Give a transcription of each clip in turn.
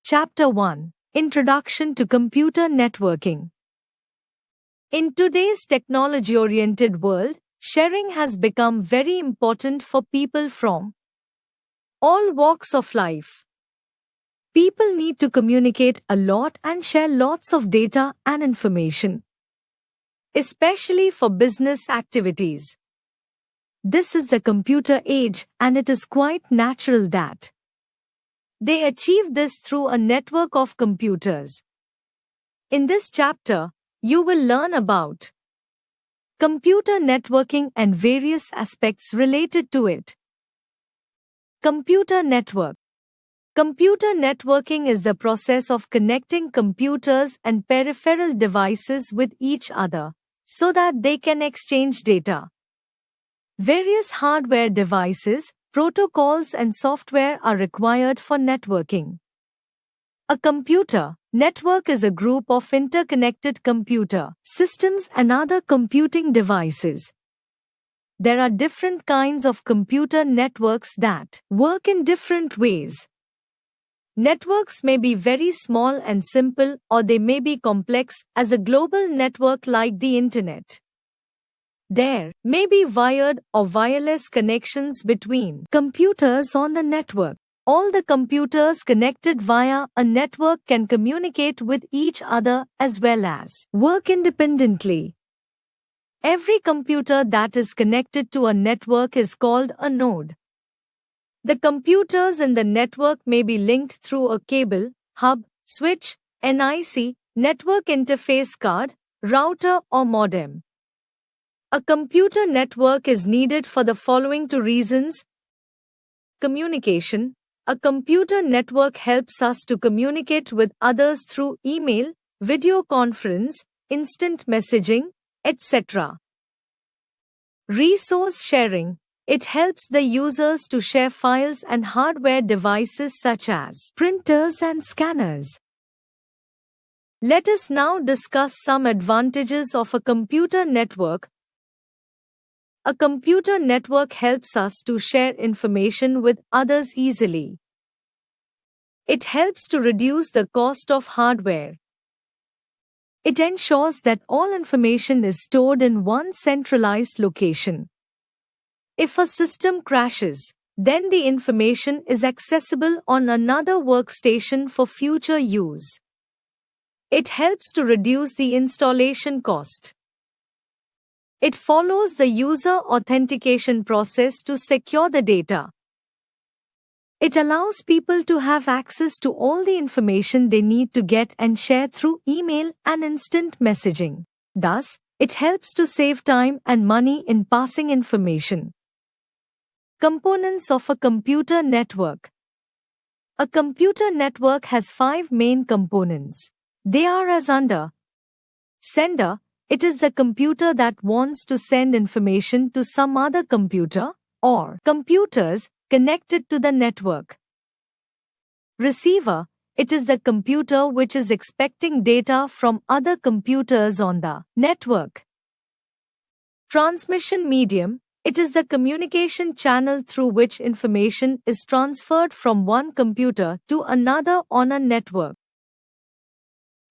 Chapter 1: Introduction to Computer Networking. In today's technology-oriented world, sharing has become very important for people from all walks of life. People need to communicate a lot and share lots of data and information, especially for business activities. This is the computer age, and it is quite natural that they achieve this through a network of computers. In this chapter, you will learn about computer networking and various aspects related to it. Computer network. Computer networking is the process of connecting computers and peripheral devices with each other so that they can exchange data. Various hardware devices, protocols and software are required for networking. A computer network is a group of interconnected computer systems and other computing devices. There are different kinds of computer networks that work in different ways. Networks may be very small and simple, or they may be complex as a global network like the Internet. There may be wired or wireless connections between computers on the network. All the computers connected via a network can communicate with each other as well as work independently. Every computer that is connected to a network is called a node. The computers in the network may be linked through a cable, hub, switch, NIC, network interface card, router or modem. A computer network is needed for the following two reasons. Communication. A computer network helps us to communicate with others through email, video conference, instant messaging, etc. Resource sharing. It helps the users to share files and hardware devices such as printers and scanners. Let us now discuss some advantages of a computer network. A computer network helps us to share information with others easily. It helps to reduce the cost of hardware. It ensures that all information is stored in one centralized location. If a system crashes, then the information is accessible on another workstation for future use. It helps to reduce the installation cost. It follows the user authentication process to secure the data. It allows people to have access to all the information they need to get and share through email and instant messaging. Thus, it helps to save time and money in passing information. Components of a computer network. A computer network has 5 main components. They are as under. Sender. It is the computer that wants to send information to some other computer or computers connected to the network. Receiver. It is the computer which is expecting data from other computers on the network. Transmission medium. It is the communication channel through which information is transferred from one computer to another on a network.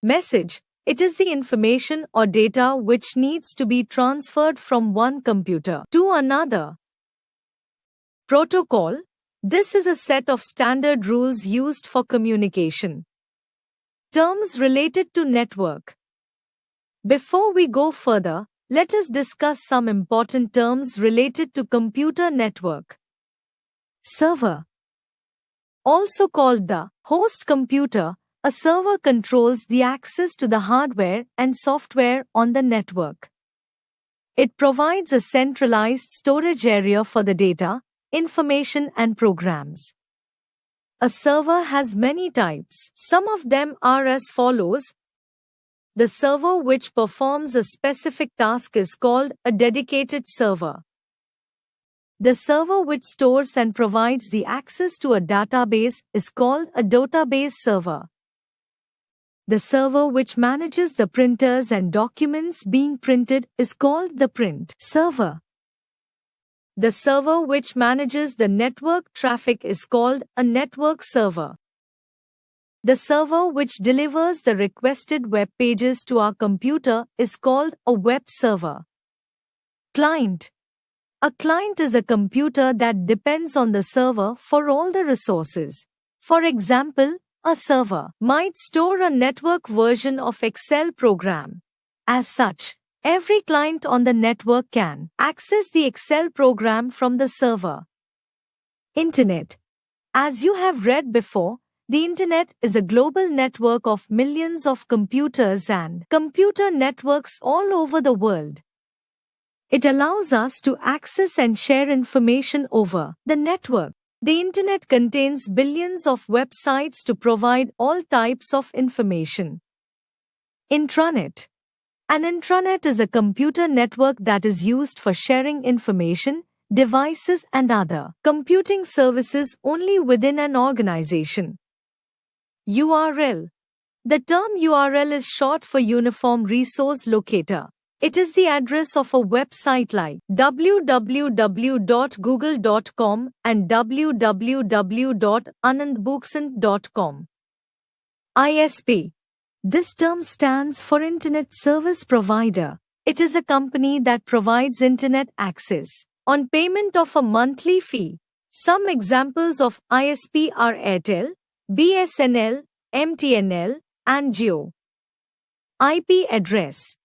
Message. It is the information or data which needs to be transferred from one computer to another. Protocol. This is a set of standard rules used for communication. Terms related to network. Before we go further, let us discuss some important terms related to computer network. Server. Also called the host computer, a server controls the access to the hardware and software on the network. It provides a centralized storage area for the data, information and programs. A server has many types. Some of them are as follows. The server which performs a specific task is called a dedicated server. The server which stores and provides the access to a database is called a database server. The server which manages the printers and documents being printed is called the print server. The server which manages the network traffic is called a network server. The server which delivers the requested web pages to our computer is called a web server. Client. A client is a computer that depends on the server for all the resources. For example, a server might store a network version of Excel program. As such, every client on the network can access the Excel program from the server. Internet. As you have read before, the Internet is a global network of millions of computers and computer networks all over the world. It allows us to access and share information over the network. The Internet contains billions of websites to provide all types of information. Intranet. An intranet is a computer network that is used for sharing information, devices and other computing services only within an organization. URL. The term URL is short for Uniform Resource Locator. It is the address of a website like www.google.com and www.anandbooksant.com. ISP. This term stands for Internet Service Provider. It is a company that provides Internet access on payment of a monthly fee. Some examples of ISP are Airtel, BSNL, MTNL, and Jio. IP address.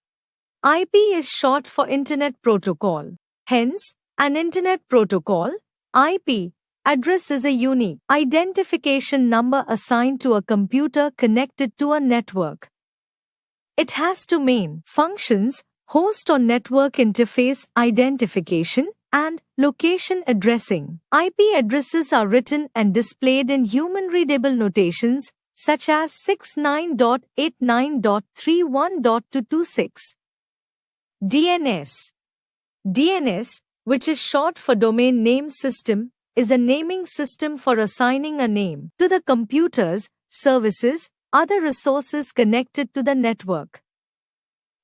IP is short for Internet Protocol. Hence, an Internet Protocol IP address is a unique identification number assigned to a computer connected to a network. It has two main functions: host or network interface identification and location addressing. IP addresses are written and displayed in human-readable notations such as 69.89.31.226. DNS. DNS, which is short for Domain Name System, is a naming system for assigning a name to the computers, services, other resources connected to the network.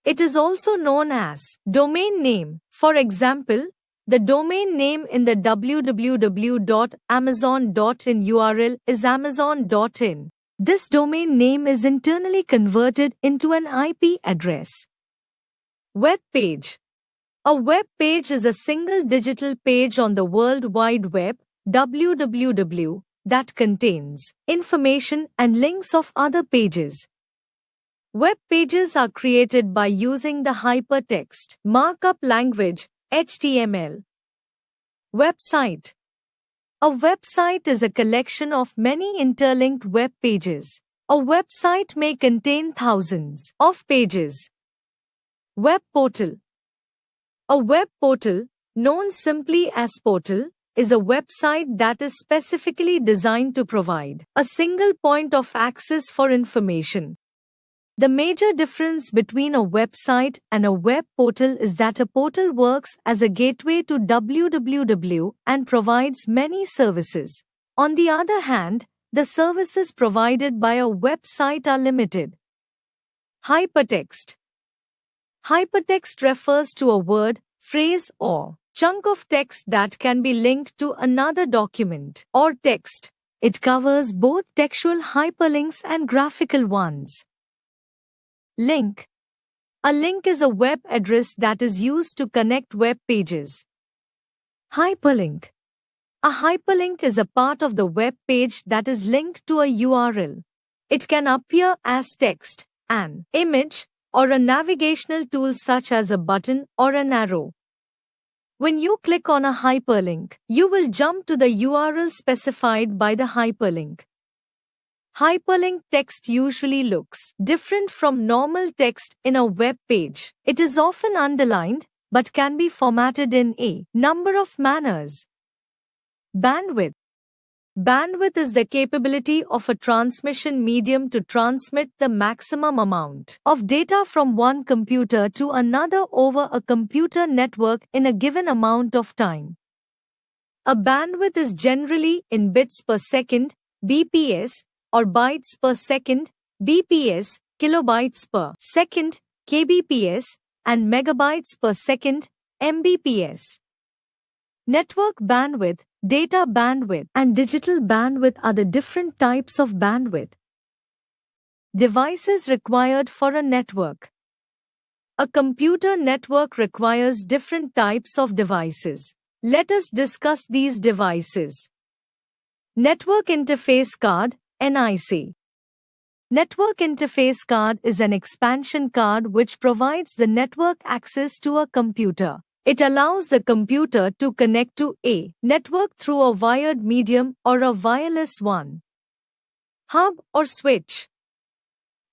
It is also known as domain name. For example, the domain name in the www.amazon.in URL is amazon.in. This domain name is internally converted into an IP address. Web page. A web page is a single digital page on the World Wide Web, www, that contains information and links of other pages. Web pages are created by using the hypertext markup language, HTML. Website. A website is a collection of many interlinked web pages. A website may contain thousands of pages. Web portal. A web portal, known simply as portal, is a website that is specifically designed to provide a single point of access for information. The major difference between a website and a web portal is that a portal works as a gateway to www and provides many services. On the other hand, the services provided by a website are limited. Hypertext. Hypertext refers to a word, phrase, or chunk of text that can be linked to another document or text. It covers both textual hyperlinks and graphical ones. Link. A link is a web address that is used to connect web pages. Hyperlink. A hyperlink is a part of the web page that is linked to a URL. It can appear as text, an image, or a navigational tool such as a button or an arrow. When you click on a hyperlink, you will jump to the URL specified by the hyperlink. Hyperlink text usually looks different from normal text in a web page. It is often underlined, but can be formatted in a number of manners. Bandwidth. Bandwidth is the capability of a transmission medium to transmit the maximum amount of data from one computer to another over a computer network in a given amount of time. A bandwidth is generally in bits per second, BPS, or bytes per second, BPS, kilobytes per second, kbps, and megabytes per second, mbps. Network bandwidth, data bandwidth, and digital bandwidth are the different types of bandwidth. Devices required for a network. A computer network requires different types of devices. Let us discuss these devices. Network Interface Card, NIC. Network Interface Card is an expansion card which provides the network access to a computer. It allows the computer to connect to a network through a wired medium or a wireless one. Hub or switch.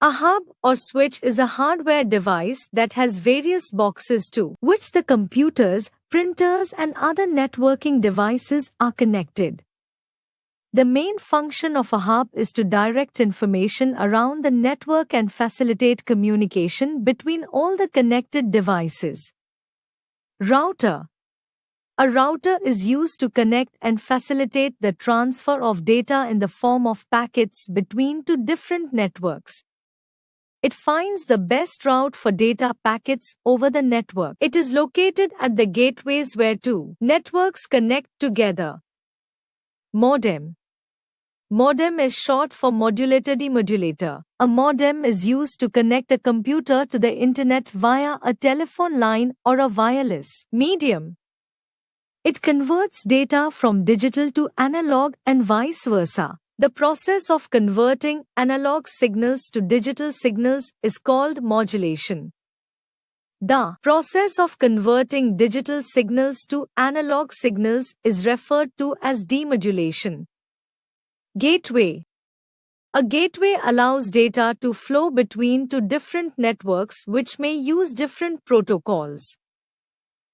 A hub or switch is a hardware device that has various boxes to which the computers, printers, and other networking devices are connected. The main function of a hub is to direct information around the network and facilitate communication between all the connected devices. Router. A router is used to connect and facilitate the transfer of data in the form of packets between two different networks. It finds the best route for data packets over the network. It is located at the gateways where two networks connect together. Modem. Modem is short for modulator demodulator. A modem is used to connect a computer to the internet via a telephone line or a wireless medium. It converts data from digital to analog and vice versa. The process of converting analog signals to digital signals is called modulation. The process of converting digital signals to analog signals is referred to as demodulation. Gateway. A gateway allows data to flow between two different networks which may use different protocols.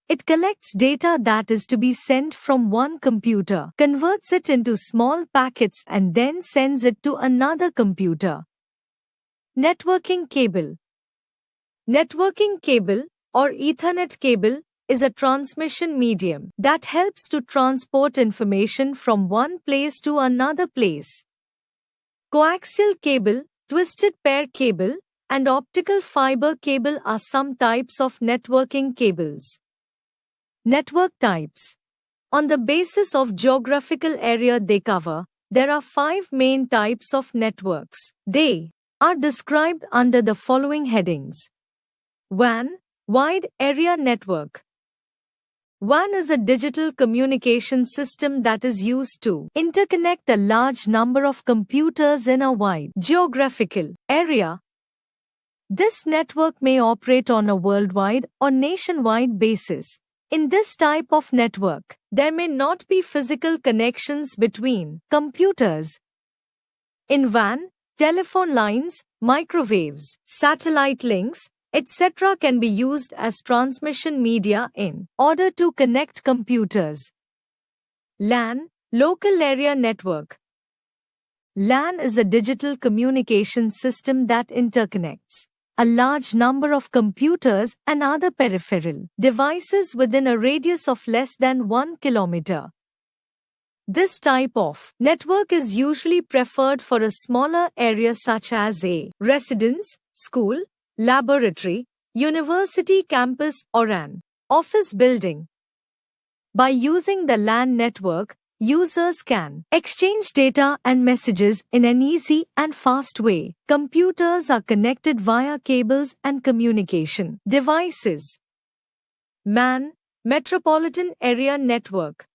It collects data that is to be sent from one computer, converts it into small packets, and then sends it to another computer. Networking cable. Networking cable, or Ethernet cable, is a transmission medium that helps to transport information from one place to another place. Coaxial cable, twisted pair cable, and optical fiber cable are some types of networking cables. Network types. On the basis of geographical area they cover, there are 5 main types of networks. They are described under the following headings. WAN, Wide Area Network. WAN is a digital communication system that is used to interconnect a large number of computers in a wide geographical area. This network may operate on a worldwide or nationwide basis. In this type of network, there may not be physical connections between computers. In WAN, telephone lines, microwaves, satellite links, etc. can be used as transmission media in order to connect computers. LAN, Local Area Network. LAN is a digital communication system that interconnects a large number of computers and other peripheral devices within a radius of less than 1 kilometer. This type of network is usually preferred for a smaller area such as a residence, school, laboratory, university campus, or an office building. By using the LAN network, users can exchange data and messages in an easy and fast way. Computers are connected via cables and communication devices. MAN, Metropolitan Area Network.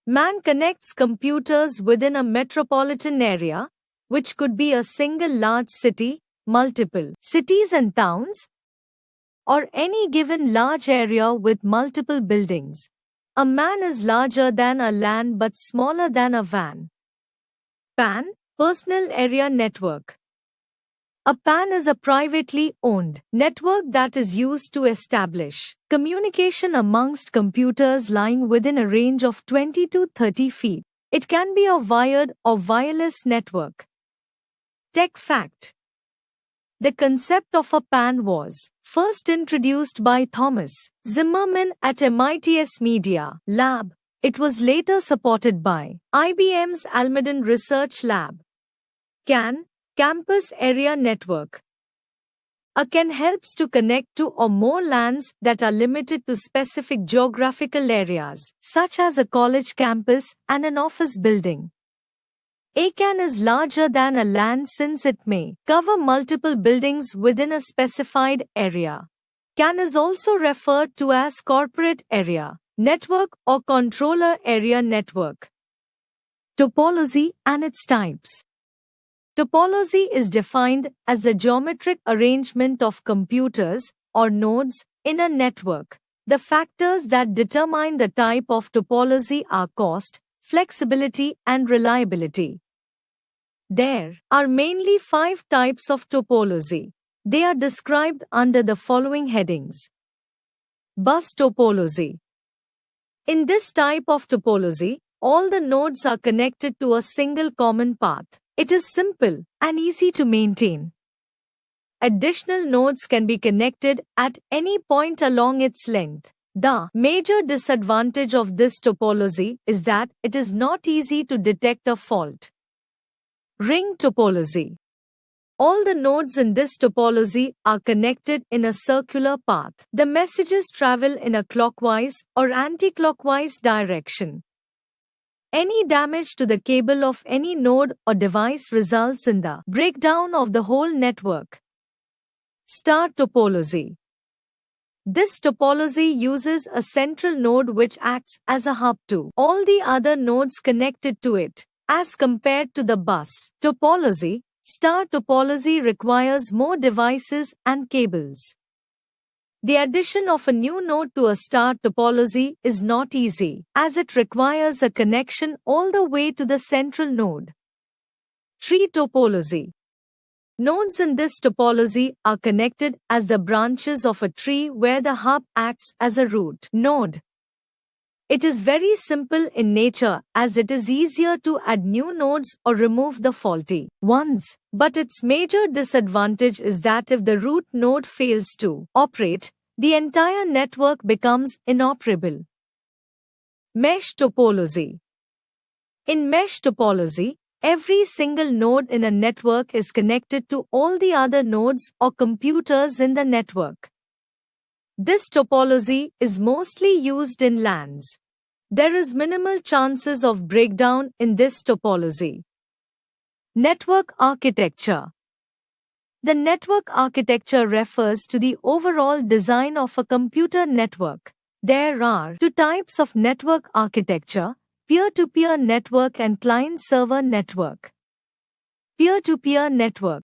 MAN connects computers within a metropolitan area, which could be a single large city, multiple cities and towns, or any given large area with multiple buildings. A MAN is larger than a LAN but smaller than a WAN. PAN, Personal Area Network. A PAN is a privately owned network that is used to establish communication amongst computers lying within a range of 20 to 30 feet. It can be a wired or wireless network. Tech fact. The concept of a PAN was first introduced by Thomas Zimmerman at MIT's Media Lab. It was later supported by IBM's Almaden Research Lab. CAN, Campus Area Network. A CAN helps to connect two or more LANs that are limited to specific geographical areas, such as a college campus and an office building. A CAN is larger than a LAN since it may cover multiple buildings within a specified area. CAN is also referred to as corporate area network or controller area network. Topology and its types. Topology is defined as the geometric arrangement of computers or nodes in a network. The factors that determine the type of topology are cost, flexibility, and reliability. There are mainly 5 types of topology. They are described under the following headings. Bus topology. In this type of topology, all the nodes are connected to a single common path. It is simple and easy to maintain. Additional nodes can be connected at any point along its length. The major disadvantage of this topology is that it is not easy to detect a fault. Ring topology. All the nodes in this topology are connected in a circular path. The messages travel in a clockwise or anti-clockwise direction. Any damage to the cable of any node or device results in the breakdown of the whole network. Star topology. This topology uses a central node which acts as a hub to all the other nodes connected to it. As compared to the bus topology, star topology requires more devices and cables. The addition of a new node to a star topology is not easy, as it requires a connection all the way to the central node. Tree topology. Nodes in this topology are connected as the branches of a tree where the hub acts as a root node. It is very simple in nature as it is easier to add new nodes or remove the faulty ones, but its major disadvantage is that if the root node fails to operate, the entire network becomes inoperable. Mesh topology. In mesh topology, every single node in a network is connected to all the other nodes or computers in the network. This topology is mostly used in LANs. There is minimal chances of breakdown in this topology. Network architecture. The network architecture refers to the overall design of a computer network. There are 2 types of network architecture: peer-to-peer network and client-server network. Peer-to-peer network.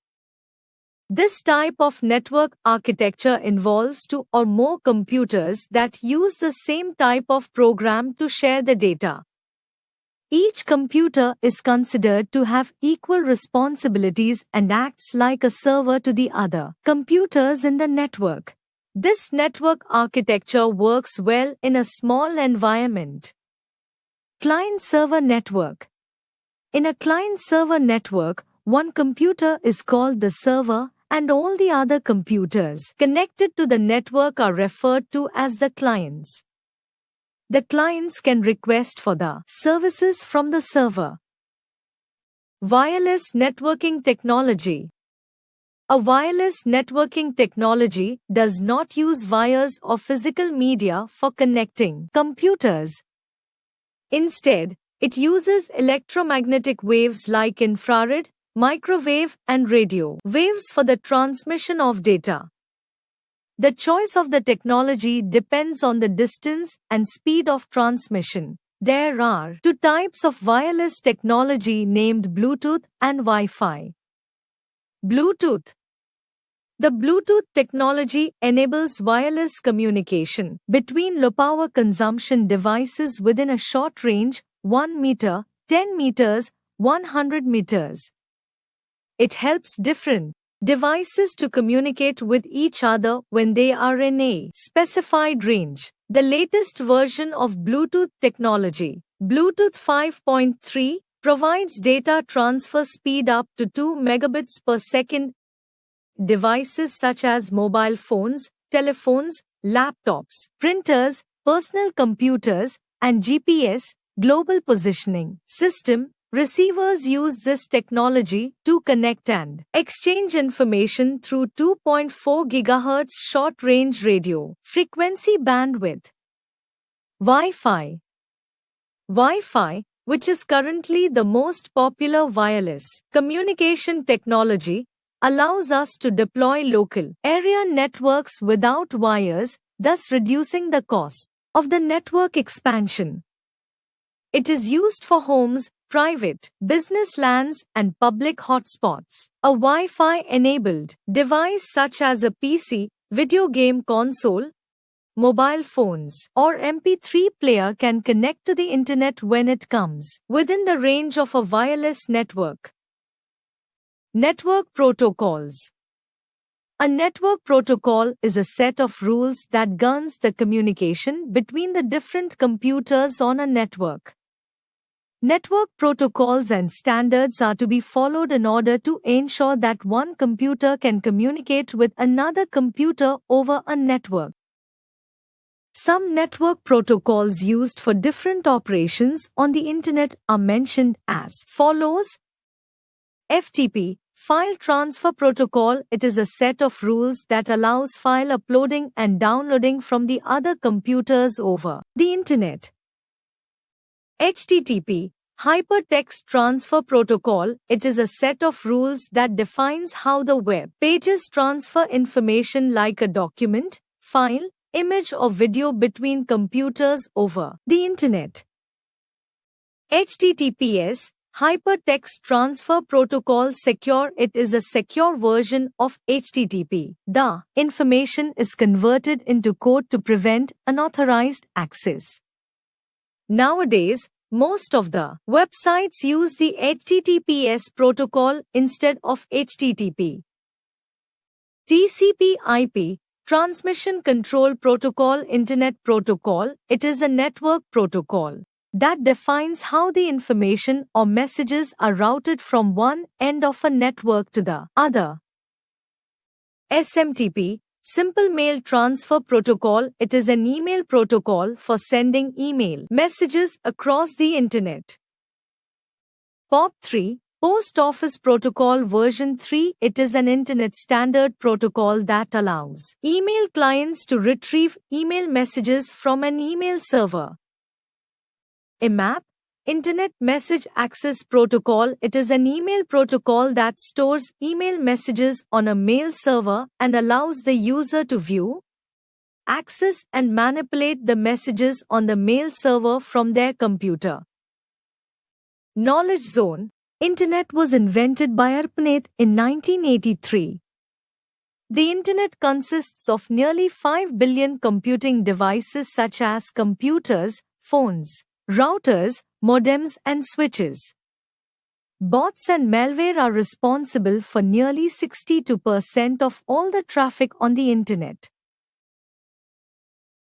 This type of network architecture involves 2 or more computers that use the same type of program to share the data. Each computer is considered to have equal responsibilities and acts like a server to the other computers in the network. This network architecture works well in a small environment. Client-server network. In a client-server network, one computer is called the server, and all the other computers connected to the network are referred to as the clients. The clients can request for the services from the server. Wireless networking technology. A wireless networking technology does not use wires or physical media for connecting computers. Instead, it uses electromagnetic waves like infrared, microwave, and radio waves for the transmission of data. The choice of the technology depends on the distance and speed of transmission. There are 2 types of wireless technology named Bluetooth and Wi-Fi. Bluetooth. The Bluetooth technology enables wireless communication between low-power consumption devices within a short range, 1 meter, 10 meters, 100 meters. It helps different devices to communicate with each other when they are in a specified range. The latest version of Bluetooth technology, Bluetooth 5.3, provides data transfer speed up to 2 megabits per second. Devices such as mobile phones, telephones, laptops, printers, personal computers, and GPS, global positioning system, receivers use this technology to connect and exchange information through 2.4 GHz short-range radio frequency bandwidth. Wi-Fi. Wi-Fi, which is currently the most popular wireless communication technology, allows us to deploy local area networks without wires, thus reducing the cost of the network expansion. It is used for homes, private, business LANs, and public hotspots. A Wi-Fi enabled device such as a PC, video game console, mobile phones, or MP3 player can connect to the internet when it comes within the range of a wireless network. Network protocols. A network protocol is a set of rules that governs the communication between the different computers on a network. Network protocols and standards are to be followed in order to ensure that one computer can communicate with another computer over a network. Some network protocols used for different operations on the Internet are mentioned as follows. FTP, File Transfer Protocol. It is a set of rules that allows file uploading and downloading from the other computers over the Internet. HTTP, Hypertext Transfer Protocol. It is a set of rules that defines how the web pages transfer information like a document, file, image or video between computers over the Internet. HTTPS, Hypertext Transfer Protocol Secure. It is a secure version of HTTP. The information is converted into code to prevent unauthorized access. Nowadays, most of the websites use the HTTPS protocol instead of HTTP. TCP/IP, Transmission Control Protocol. Internet Protocol. It is a network protocol that defines how the information or messages are routed from one end of a network to the other. SMTP, Simple Mail Transfer Protocol. It is an email protocol for sending email messages across the Internet. POP3, Post Office Protocol version 3. It is an Internet standard protocol that allows email clients to retrieve email messages from an email server. IMAP, Internet Message Access Protocol. It is an email protocol that stores email messages on a mail server and allows the user to view, access and manipulate the messages on the mail server from their computer. Knowledge Zone. Internet was invented by ARPANET in 1983. The Internet consists of nearly 5 billion computing devices such as computers, phones, routers, modems and switches. Bots and malware are responsible for nearly 62% of all the traffic on the Internet.